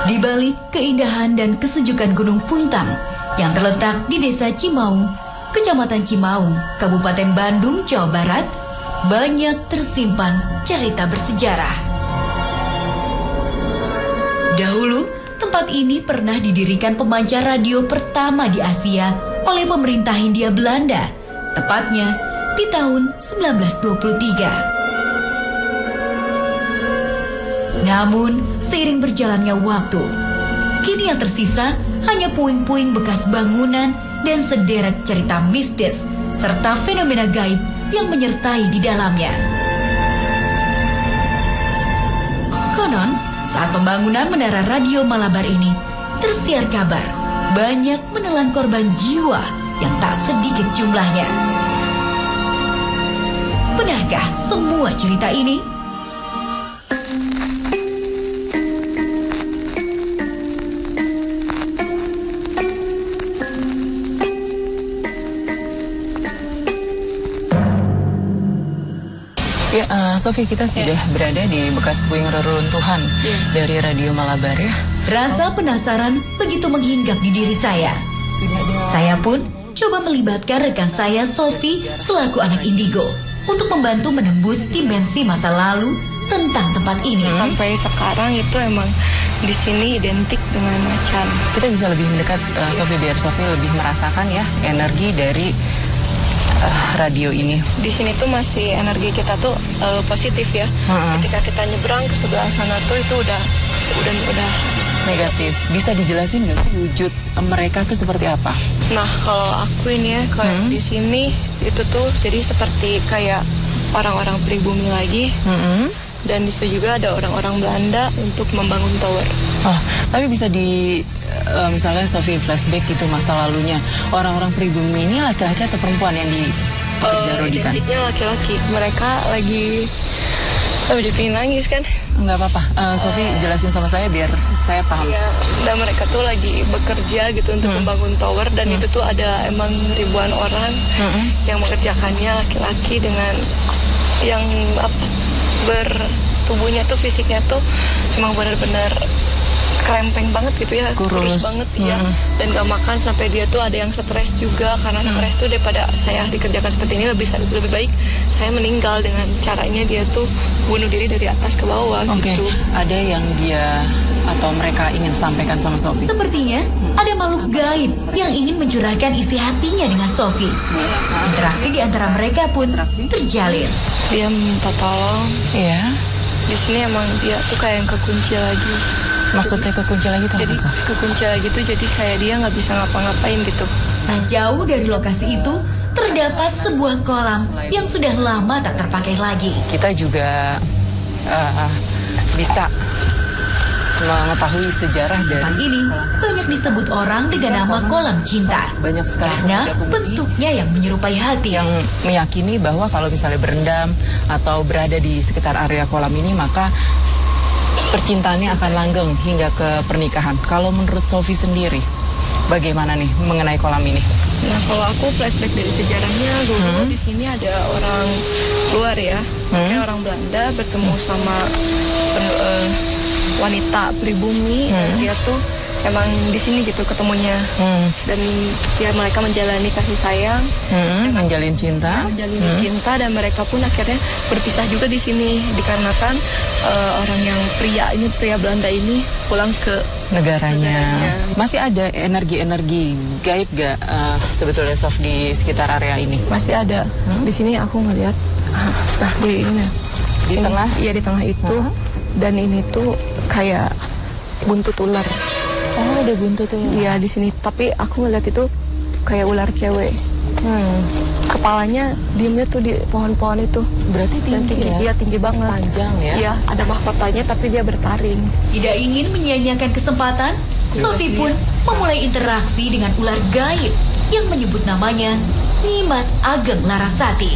Di balik keindahan dan kesejukan Gunung Puntang yang terletak di Desa Cimaung, Kecamatan Cimaung, Kabupaten Bandung, Jawa Barat, banyak tersimpan cerita bersejarah. Dahulu, tempat ini pernah didirikan pemancar radio pertama di Asia oleh pemerintah Hindia Belanda, tepatnya di tahun 1923. Namun, seiring berjalannya waktu, kini yang tersisa hanya puing-puing bekas bangunan dan sederet cerita mistis serta fenomena gaib yang menyertai di dalamnya. Konon, saat pembangunan menara radio Malabar ini, tersiar kabar banyak menelan korban jiwa yang tak sedikit jumlahnya. Benarkah semua cerita ini? Ya, Sofi, kita sudah berada di bekas puing reruntuhan dari Radio Malabar ya. Rasa penasaran begitu menghinggap di diri saya. Saya pun coba melibatkan rekan saya Sofi selaku anak indigo untuk membantu menembus dimensi masa lalu tentang tempat ini. Sampai sekarang itu emang di sini identik dengan macan. Kita bisa lebih mendekat, Sofi, biar Sofi lebih merasakan ya energi dari radio ini. Di sini tuh masih energi kita tuh positif ya. Ketika kita nyebrang ke sebelah sana tuh itu udah negatif. Bisa dijelasin nggak sih wujud mereka tuh seperti apa? Nah, kalau aku ini ya kayak di sini itu tuh jadi seperti kayak orang-orang pribumi lagi. Dan di situ juga ada orang-orang Belanda untuk membangun tower. Oh, tapi bisa misalnya Sofi flashback gitu masa lalunya. Orang-orang pribumi ini laki-laki atau perempuan yang dikerja Rodikan? Identiknya laki-laki. Mereka lagi jadi nangis kan? Enggak apa-apa. Sofi jelasin sama saya biar saya paham. Ya, dan mereka tuh lagi bekerja gitu untuk membangun tower dan itu tuh ada emang ribuan orang yang mengerjakannya, laki-laki dengan yang bertubuhnya tuh fisiknya tuh emang benar-benar krempeng banget gitu ya, kurus banget ya, dan gak makan sampai dia tuh ada yang stres juga karena stres tuh daripada saya dikerjakan seperti ini lebih baik saya meninggal dengan caranya dia tuh bunuh diri dari atas ke bawah. Gitu. Ada yang dia atau mereka ingin sampaikan sama Sofi? Sepertinya ada makhluk gaib yang ingin mencurahkan isi hatinya dengan Sofi. Interaksi di antara mereka pun terjalin. Dia minta tolong. Iya. Di sini emang dia tuh kayak yang kekunci lagi. Maksudnya kekunci lagi tuh? Jadi kekunci lagi tuh jadi kayak dia nggak bisa ngapa-ngapain gitu. Tak jauh dari lokasi itu terdapat sebuah kolam yang sudah lama tak terpakai lagi. Kita juga bisa mengetahui sejarah dari tempat ini banyak disebut orang dengan nama kolam cinta. Banyak sekali karena bentuknya yang menyerupai hati. Yang meyakini bahwa kalau misalnya berendam atau berada di sekitar area kolam ini maka percintaannya akan langgeng hingga ke pernikahan. Kalau menurut Sofi sendiri, bagaimana nih mengenai kolam ini? Nah, kalau aku flashback dari sejarahnya dulu di sini ada orang luar ya, kayak orang Belanda bertemu sama wanita pribumi, dia tuh emang di sini gitu ketemunya, dan ya mereka menjalani kasih sayang, menjalin cinta, cinta, dan mereka pun akhirnya berpisah juga di sini dikarenakan orang yang pria Belanda ini pulang ke negaranya. Masih ada energi-energi gaib gak sebetulnya Sof di sekitar area ini? Masih ada. Di sini aku ngeliat, nah di ini, di tengah, iya di tengah itu. Dan ini tuh kayak buntut ular. Oh, ada buntut ular. Iya, di sini. Tapi aku ngeliat itu kayak ular cewek. Kepalanya diemnya tuh di pohon-pohon itu. Berarti tinggi ya? Iya, tinggi banget. Panjang ya? Iya, ada mahkotanya tapi dia bertaring. Tidak ingin menyia-nyiakan kesempatan, Sofi pun memulai interaksi dengan ular gaib yang menyebut namanya Nyimas Ageng Larasati.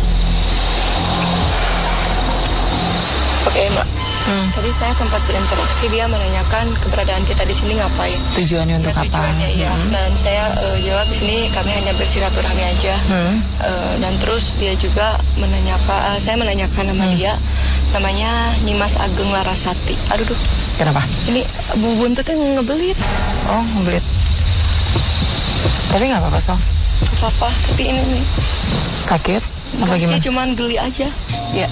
Oke, Mbak. Tadi saya sempat berinteraksi, dia menanyakan keberadaan kita di sini ngapain. Tujuannya untuk apa? Tujuannya ya. Dan saya jawab di sini kami hanya bersilaturahmi aja. Dan terus dia juga menanyakan, saya menanyakan nama dia, namanya Nyimas Ageng Larasati. Aduh. Kenapa? Ini buntutnya ngebelit. Oh, ngebelit. Tapi nggak apa-apa, Sof. Apa-apa, tapi ini nih. Sakit? Apa gimana? Cuman geli aja. Ya,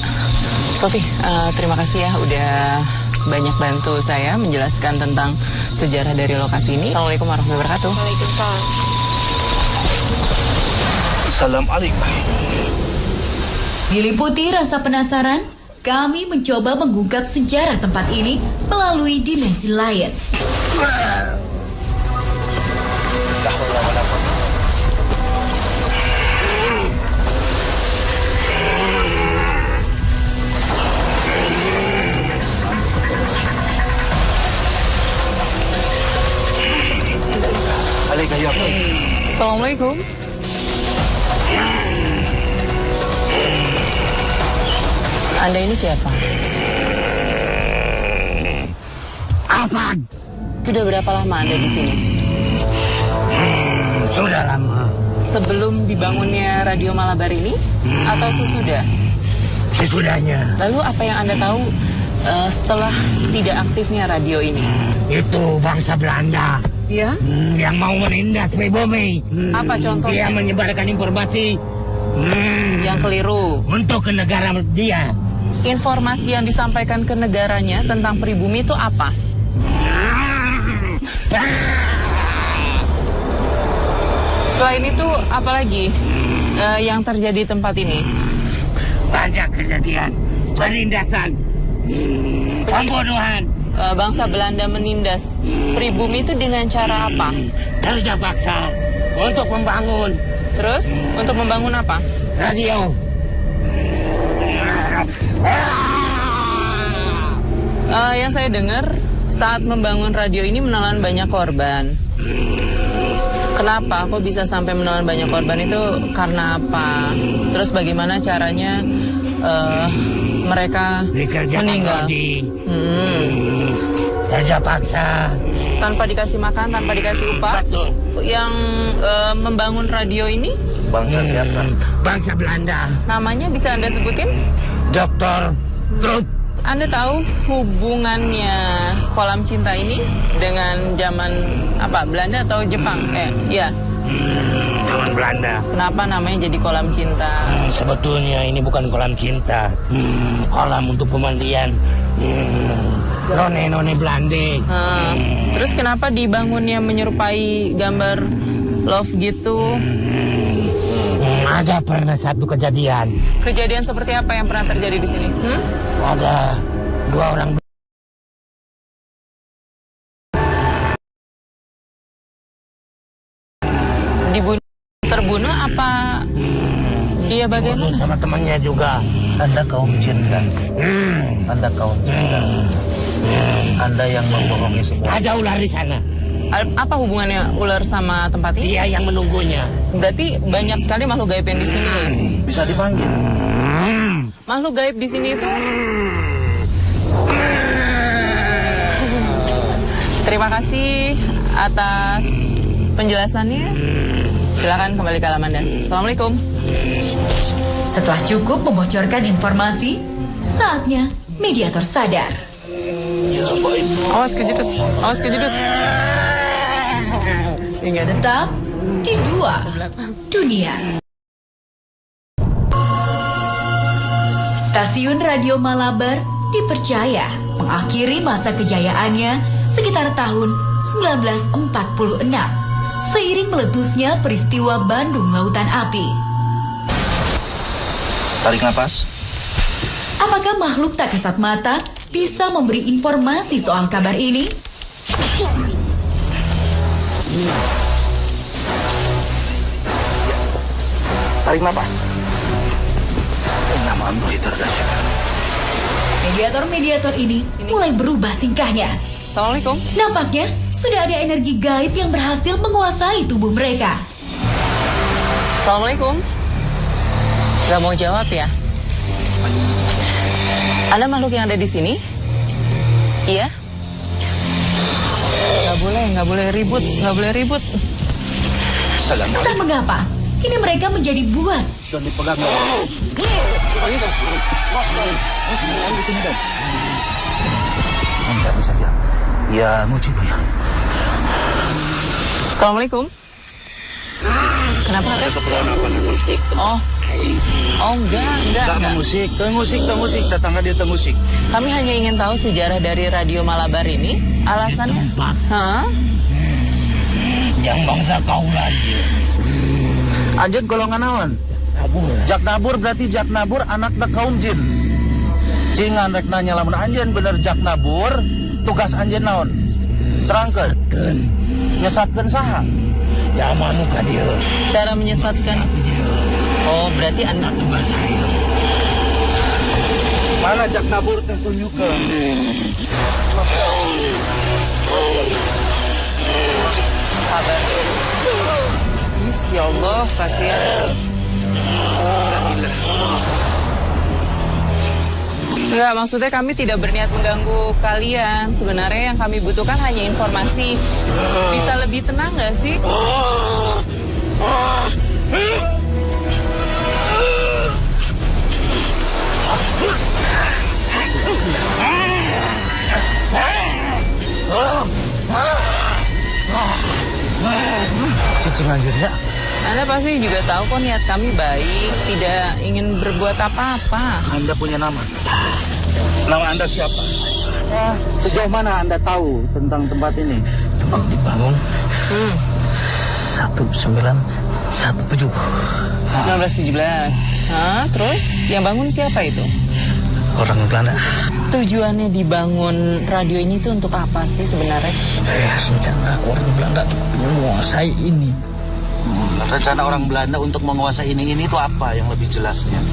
Sofi, terima kasih ya udah banyak bantu saya menjelaskan tentang sejarah dari lokasi ini. Assalamualaikum warahmatullahi wabarakatuh. Waalaikumsalam. Assalamualaikum. Diliputi rasa penasaran, kami mencoba mengungkap sejarah tempat ini melalui dimensi lain. Assalamualaikum. Anda ini siapa? Apa? Sudah berapa lama Anda di sini? Sudah lama. Sebelum dibangunnya Radio Malabar ini atau sesudah? Sesudahnya. Lalu apa yang Anda tahu setelah tidak aktifnya radio ini? Itu bangsa Belanda. Ya? Yang mau menindas pribumi. Apa contohnya? Dia menyebarkan informasi Yang keliru. untuk ke negara dia. Informasi yang disampaikan ke negaranya tentang pribumi itu apa? Selain itu, apalagi yang terjadi di tempat ini? Banyak kejadian penindasan, pembunuhan. Bangsa Belanda menindas pribumi itu dengan cara apa? Kerja paksa untuk membangun Terus, untuk membangun apa? radio. Yang saya dengar, saat membangun radio ini menelan banyak korban. Kenapa? Kok bisa sampai menelan banyak korban itu karena apa? Terus bagaimana caranya mereka Dikerjakan meninggal? Rodi. Kerja paksa. Tanpa dikasih makan, tanpa dikasih upah? Betul. Yang membangun radio ini, Bangsa siapa? Bangsa Belanda. namanya bisa Anda sebutin? Dr. Trup. Anda tahu hubungannya kolam cinta ini dengan zaman apa? Belanda atau Jepang? Iya. Zaman Belanda. Kenapa namanya jadi kolam cinta? Sebetulnya ini bukan kolam cinta. Kolam untuk pemandian. None Belanda. Terus kenapa dibangunnya menyerupai gambar love gitu? Ada pernah satu kejadian. Kejadian seperti apa yang pernah terjadi di sini? Ada 2 orang Terbunuh apa dia bagaimana? sama temannya juga. Anda kaum cinta. Anda kaum cinta. Anda yang membohongi semua. Ada ular di sana. Apa hubungannya ular sama tempat ini? Dia yang menunggunya. Berarti banyak sekali makhluk gaib yang di sini. Bisa dipanggil. Makhluk gaib di sini itu. Terima kasih atas penjelasannya. Silakan kembali ke halaman dan. Assalamualaikum. Setelah cukup membocorkan informasi, saatnya mediator sadar. Awas kejedut. Awas kejedut. Ingat. Tetap di Dua Dunia. Stasiun Radio Malabar dipercaya mengakhiri masa kejayaannya sekitar tahun 1946 seiring meletusnya peristiwa Bandung Lautan Api. Tarik nafas. Apakah makhluk tak kasat mata bisa memberi informasi soal kabar ini? Tarik nafas. Nama mediator dahsyat. Mediator-mediator ini mulai berubah tingkahnya. Assalamualaikum. Nampaknya sudah ada energi gaib yang berhasil menguasai tubuh mereka. Assalamualaikum. Gak mau jawab ya? Ada makhluk yang ada di sini? Iya? Gak boleh ribut, gak boleh ribut. Entah mengapa, kini mereka menjadi buas. Dan dipegang. ini saja. Ya, Muji ya. Assalamualaikum. Kenapa ada keperluan apa musik? Enggak. Musik, datangkan dia ke musik. Kami hanya ingin tahu sejarah dari Radio Malabar ini. Alasannya? Yang bangsa kau lagi. Anjen golongan naon? Jak nabur berarti jak nabur anakna kaum jin. Jingan rek nanya lamun anjen bener jak nabur, tugas anjen naon? Terangkeun. Nyesatkeun saha? Jamanu ka dieu. Cara menyesatkan. Oh, berarti anak tugas saya. Mana jak nabur teh tunjukkeun. Sabar. Ya Allah, kasihan. Enggak, maksudnya kami tidak berniat mengganggu kalian. Sebenarnya yang kami butuhkan hanya informasi. Bisa lebih tenang nggak sih? Cicing anjirnya. Anda pasti juga tahu kok niat kami baik, tidak ingin berbuat apa-apa. Anda punya nama? Nama Anda siapa? Sejauh mana Anda tahu tentang tempat ini? Dibangun 1917. 1917. Terus yang bangun siapa itu? Orang Belanda. Tujuannya dibangun radio ini tuh untuk apa sih sebenarnya? Rencana orang Belanda menguasai ini. Rencana orang Belanda untuk menguasai ini itu apa yang lebih jelasnya?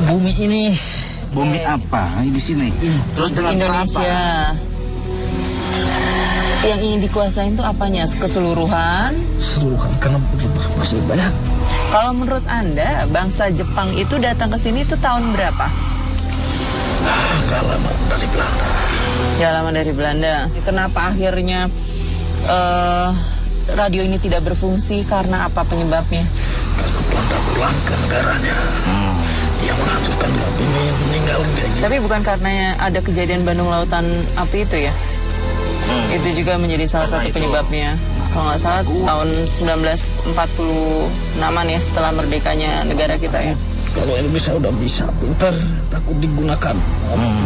Bumi ini. Bumi apa? Di sini. Terus dengan cara apa? Indonesia. Yang ingin dikuasain tuh apanya? Keseluruhan? Keseluruhan, karena masih banyak. Kalau menurut Anda, bangsa Jepang itu datang ke sini tuh tahun berapa? Gak lama dari Belanda. Ya lama dari Belanda. Kenapa akhirnya radio ini tidak berfungsi? Karena apa penyebabnya? Karena Belanda pulang ke negaranya. Dia menghancurkan, gak ingin meninggalin kayak gitu. Tapi bukan karena ada kejadian Bandung Lautan Api itu ya? Itu juga menjadi salah satu penyebabnya. Kalau nggak salah tahun 1946 ya, setelah merdekanya negara kita ya. Kalau Indonesia udah bisa pintar, takut digunakan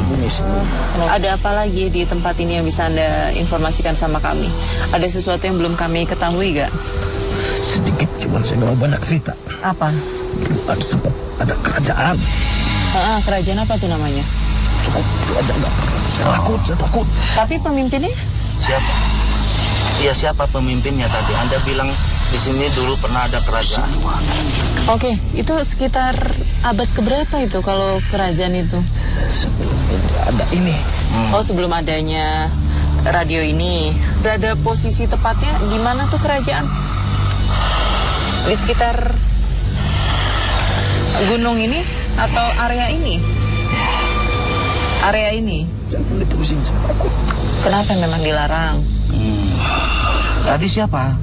bumi sini. Ada apa lagi di tempat ini yang bisa Anda informasikan sama kami? Ada sesuatu yang belum kami ketahui gak? Sedikit, cuman saya gak mau banyak cerita. Apa? Dulu ada kerajaan. Kerajaan apa tuh namanya? Cukup itu aja enggak. Saya takut. Tapi pemimpinnya? Siapa? Iya, siapa pemimpinnya tadi? Anda bilang di sini dulu pernah ada kerajaan. Oke, itu sekitar abad keberapa itu kalau kerajaan itu? Sebelum ada ini. Oh, sebelum adanya radio ini. Berada posisi tepatnya di mana tuh kerajaan? Di sekitar gunung ini atau area ini? Area ini? Jangan diterusin, saya takut. Kenapa memang dilarang? Tadi siapa?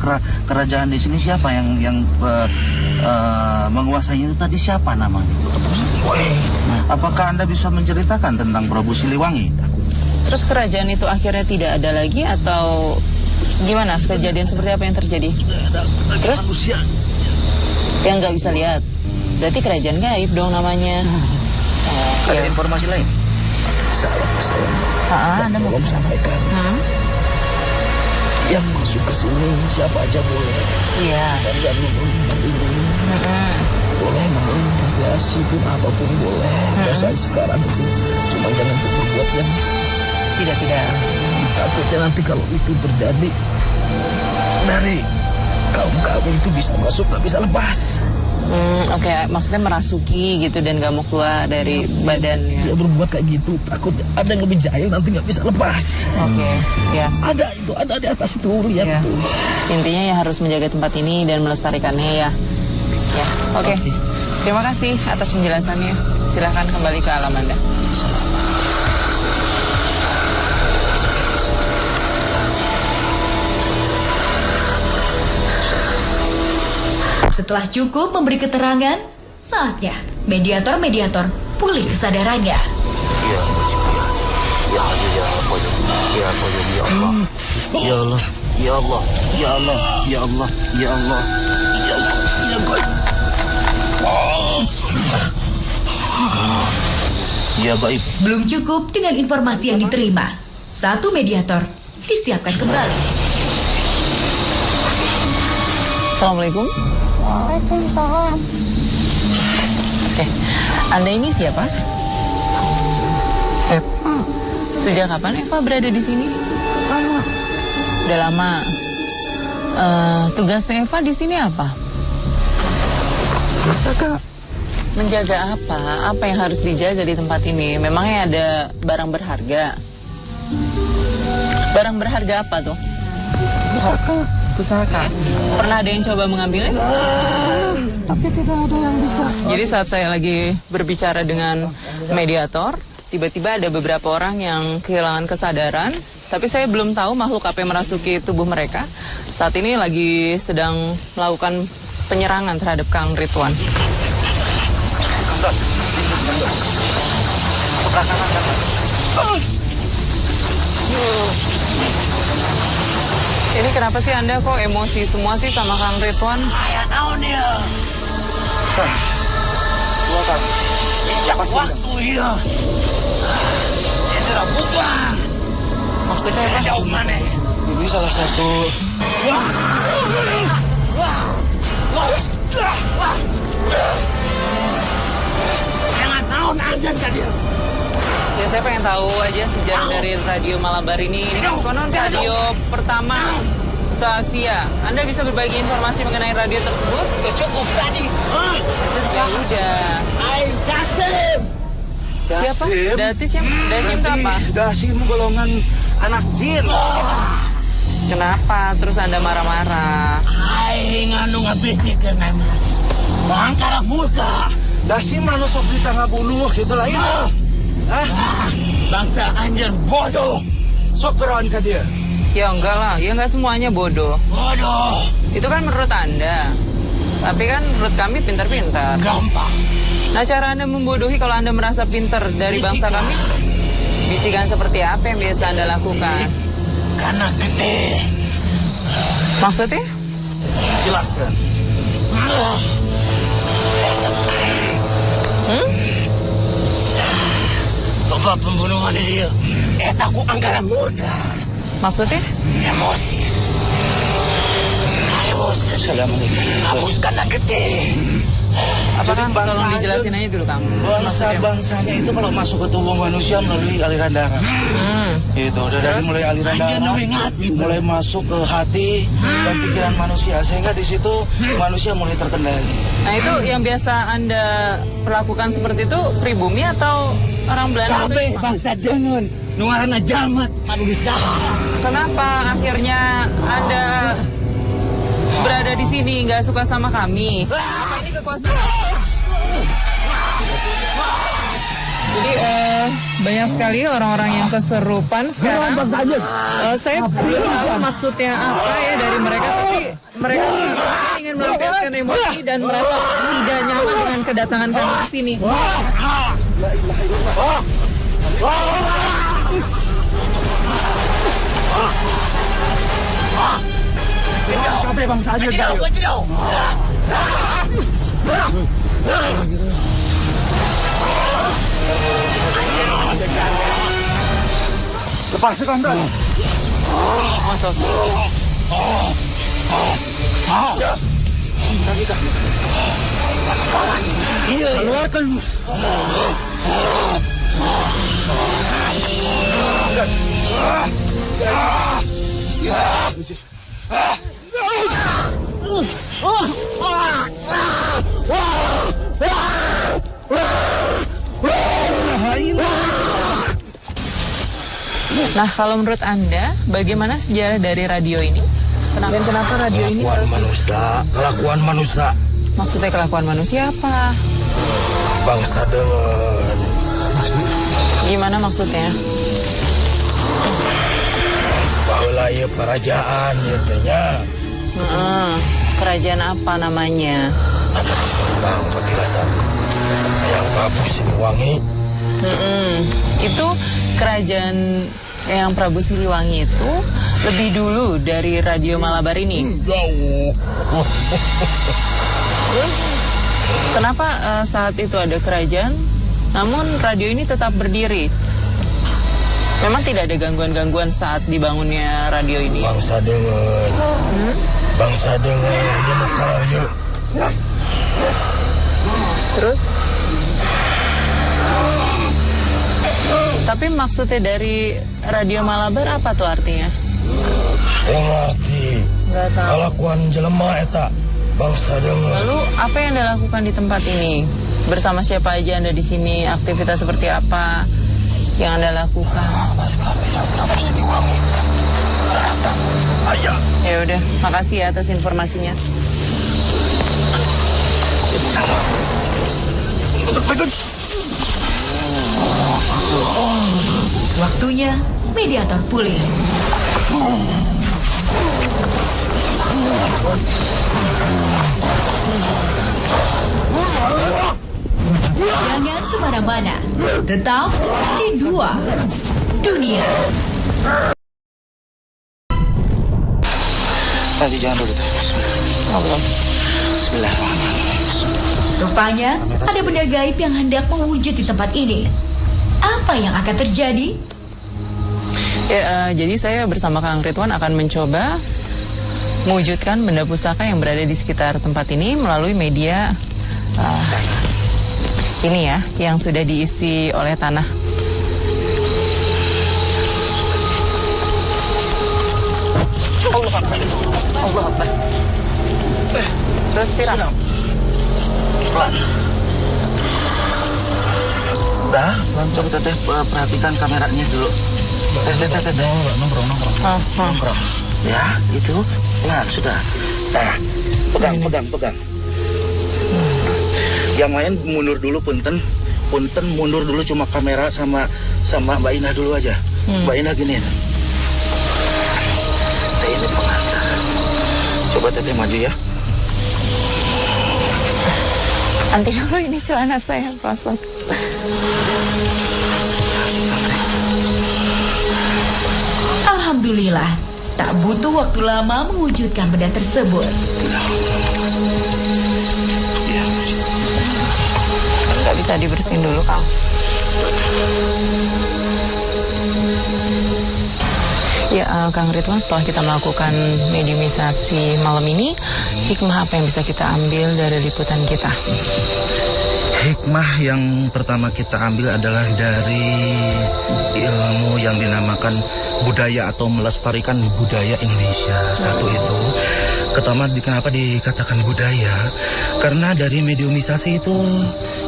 Kerajaan di sini siapa yang menguasainya itu tadi siapa namanya? Apakah Anda bisa menceritakan tentang Prabu Siliwangi? Terus kerajaan itu akhirnya tidak ada lagi atau gimana? Kejadian seperti apa yang terjadi? Terus? Yang nggak bisa lihat. Berarti kerajaan gaib dong namanya. Ada informasi lain? Anda mau sampaikan. Yang masuk ke sini siapa aja boleh. Iya. Dan boleh mengintimidasi pun apapun boleh. Biasa sekarang itu cuma jangan untuk berbuat yang tidak. Takutnya nanti kalau itu terjadi dari kaum itu bisa masuk nggak bisa lepas. Oke, maksudnya merasuki gitu dan gak mau keluar dari badannya. Dia berbuat kayak gitu, takut ada yang lebih jahil nanti nggak bisa lepas. Oke, ya. Ada di atas itu, lihat ya. tuh. Intinya ya harus menjaga tempat ini dan melestarikannya ya. Ya, oke. Terima kasih atas penjelasannya. Silahkan kembali ke alam Anda. Setelah cukup memberi keterangan, saatnya mediator pulih kesadarannya. Ya, ya, ya, Ya Allah, ya Allah. Ya Allah, ya Allah, ya Allah, ya Allah, ya Allah, ya Allah, ya Allah. Ya baik. Belum cukup dengan informasi yang diterima. Satu mediator disiapkan kembali. Assalamualaikum. Waalaikumsalam. Oke, Anda ini siapa? Eva. Sejak kapan Eva berada di sini? Lama. Udah lama. Tugasnya Eva di sini apa? Jaga. Menjaga apa? Apa yang harus dijaga di tempat ini? Memangnya ada barang berharga? Barang berharga apa tuh? Pusaka. Pusaka. Pernah ada yang coba mengambilnya? Tapi tidak ada yang bisa. Jadi saat saya lagi berbicara dengan mediator, tiba-tiba ada beberapa orang yang kehilangan kesadaran, tapi saya belum tahu makhluk apa yang merasuki tubuh mereka. Saat ini lagi sedang melakukan penyerangan terhadap Kang Ridwan. Ini kenapa sih Anda kok emosi semua sih sama Kang Ridwan? Ayah tahu dia. Sejak waktu dia. Dia sudah bubar. Maksudnya apa? Jauh mana? Ini salah satu. Jangan tahu nangan kan dia. Ya saya pengen tahu aja sejarah dari Radio Malabar ini. Ini kan konon radio pertama se-Asia. Anda bisa berbagi informasi mengenai radio tersebut? Cukup tadi. Ya udah. Dasim. Siapa? Dasim itu apa? Dasim golongan anak jin. Kenapa terus Anda marah-marah? Hai nganu ngabisi kena mas. Mangkara murka. Dasim anu sok ditangabuluh gitu lain. Bangsa anjir bodoh. Sok berawan ke dia. Ya enggak lah, ya enggak semuanya bodoh. Bodoh. Itu kan menurut Anda. Tapi kan menurut kami pintar-pintar. Gampang. Nah, cara Anda membodohi kalau Anda merasa pintar dari bangsa kami? Bisikan seperti apa yang biasa Anda lakukan? Karena gede. Maksudnya? Jelaskan. Loba pembunuhan dia. Aku anggaran murka. Maksudnya? Emosi. Assalamualaikum. Hapus karena gede. Apakah Jadi bangsa tolong dijelasin aja dulu kamu. Bangsa-bangsanya itu kalau masuk ke tubuh manusia melalui aliran darah. Itu dari mulai aliran darah, mulai masuk ke hati dan pikiran manusia, sehingga di situ manusia mulai terkendali. Nah itu yang biasa Anda perlakukan seperti itu pribumi atau orang Belanda? Kabeh bangsa denun. Nuarana jamat padu disaha. Kenapa akhirnya Anda berada di sini nggak suka sama kami? Apa ini kekuasaan? Jadi banyak sekali orang-orang yang kesurupan sekarang. Saya belum tahu maksudnya apa ya dari mereka, tapi mereka ingin melampiaskan emosi dan merasa tidak nyaman dengan kedatangan kami ke sini. Kabeh bangsa aja Tidak. lepaskan dan. Masos. Kaki. Keluarkan. Nah, kalau menurut Anda, bagaimana sejarah dari radio ini? Kenapa radio ini? Kelakuan manusia. Maksudnya kelakuan manusia apa? Bangsa dengan. Gimana maksudnya? Baheula ieu kerajaan ya. Kerajaan apa namanya? Bang Petilasan. Yang Prabu Siliwangi. Itu kerajaan Eyang Prabu Siliwangi itu lebih dulu dari Radio Malabar ini. Jauh. Kenapa saat itu ada kerajaan, namun radio ini tetap berdiri? Memang tidak ada gangguan-gangguan saat dibangunnya radio ini. Bangsa dengan dia mau radio. Terus? Tapi maksudnya dari Radio Malabar apa tuh artinya? Tengarti. Nggak tahu. Kalakuan jelema eta bangsa dengan. Lalu apa yang Anda lakukan di tempat ini? Bersama siapa aja Anda di sini? Aktivitas seperti apa yang Anda lakukan? Sekali yang Prabu Siliwangi. Datang. Ayah. Ya udah, makasih ya atas informasinya. Waktunya mediator pulih. Jangan kemana-mana, tetap di Dua Dunia. Tadi jangan dulu. Bismillahirrahmanirrahim. Rupanya ada benda gaib yang hendak mewujud di tempat ini. Apa yang akan terjadi? Ya, jadi saya bersama Kang Ridwan akan mencoba mewujudkan benda pusaka yang berada di sekitar tempat ini melalui media ini ya, yang sudah diisi oleh tanah. Allah Akbar. Allah Akbar. Terus siram. Pelan. Udah, coba teteh perhatikan kameranya dulu. Teteh. Nongkrong. Ya, itu pelan sudah. Nah, pegang. Yang lain mundur dulu, punten mundur dulu, cuma kamera sama Mbak Inah dulu aja. Mbak Inah gini. Teh ini pengantar. Coba teteh maju ya. Nanti dulu ini celana saya pasang. Alhamdulillah, tak butuh waktu lama mewujudkan benda tersebut. Nggak bisa dibersihin dulu, Kang. Ya, Kang Ridwan, setelah kita melakukan mediumisasi malam ini, hikmah apa yang bisa kita ambil dari liputan kita? Hikmah yang pertama kita ambil adalah dari ilmu yang dinamakan budaya atau melestarikan budaya Indonesia. Satu itu. Kenapa dikatakan budaya? Karena dari mediumisasi itu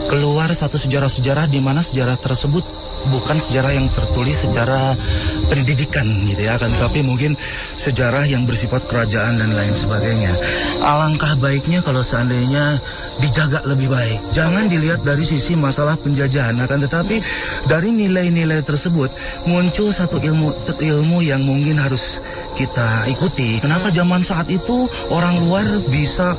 keluar satu sejarah-sejarah di mana sejarah tersebut bukan sejarah yang tertulis secara pendidikan gitu ya kan, tapi mungkin sejarah yang bersifat kerajaan dan lain sebagainya. Alangkah baiknya kalau seandainya dijaga lebih baik. Jangan dilihat dari sisi masalah penjajahan, akan tetapi dari nilai-nilai tersebut muncul satu ilmu yang mungkin harus kita ikuti. Kenapa zaman saat itu orang luar bisa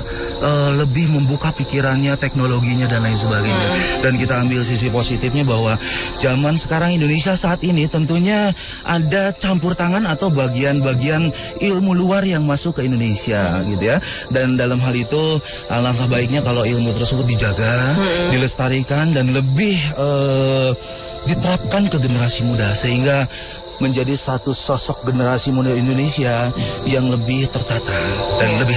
lebih membuka pikirannya, teknologinya dan lain sebagainya. Dan kita ambil sisi positifnya bahwa zaman sekarang Indonesia saat ini tentunya ada campur tangan atau bagian-bagian ilmu luar yang masuk ke Indonesia gitu ya. Dan dalam hal itu alangkah baiknya kalau ilmu tersebut dijaga, dilestarikan dan lebih diterapkan ke generasi muda sehingga menjadi satu sosok generasi muda Indonesia yang lebih tertata dan lebih